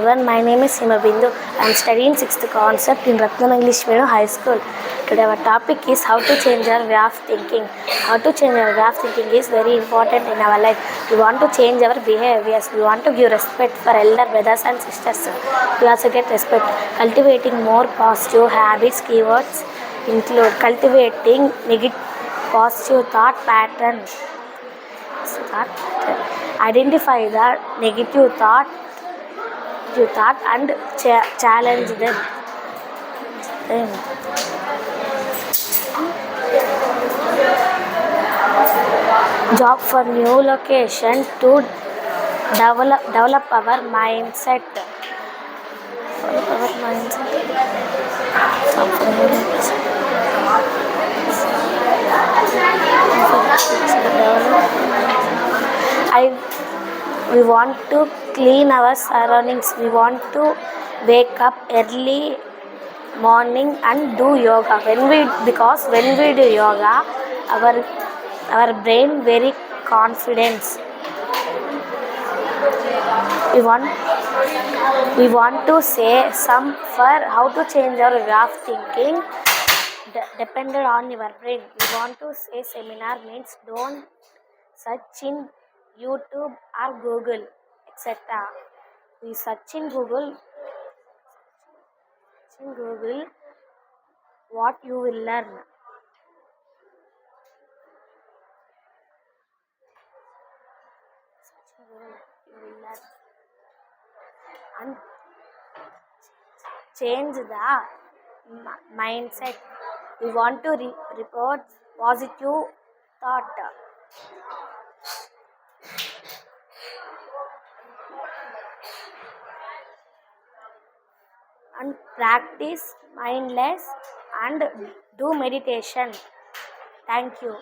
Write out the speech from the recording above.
everyone, my name is Himabindu. I am studying 6th concept in Ratnam English Medium High School. Today our topic is how to change our way of thinking. How to change our way of thinking is very important in our life. We want to change our behaviors. We want to give respect for elder brothers and sisters. We also get respect. Cultivating more positive habits. Keywords include cultivating positive thought pattern. Identify the negative thought and challenge them. Job for new location to develop our mindset. We want to clean our surroundings. We want to wake up early morning and do yoga. Because when we do yoga, our brain very confidence. We want to say some for how to change our way of thinking depended on your brain. We want to say seminar means don't search in YouTube or Google, etc. We search in Google what you will learn. And change the mindset. We want to report positive thought. And practice mindless and do meditation. Thank you.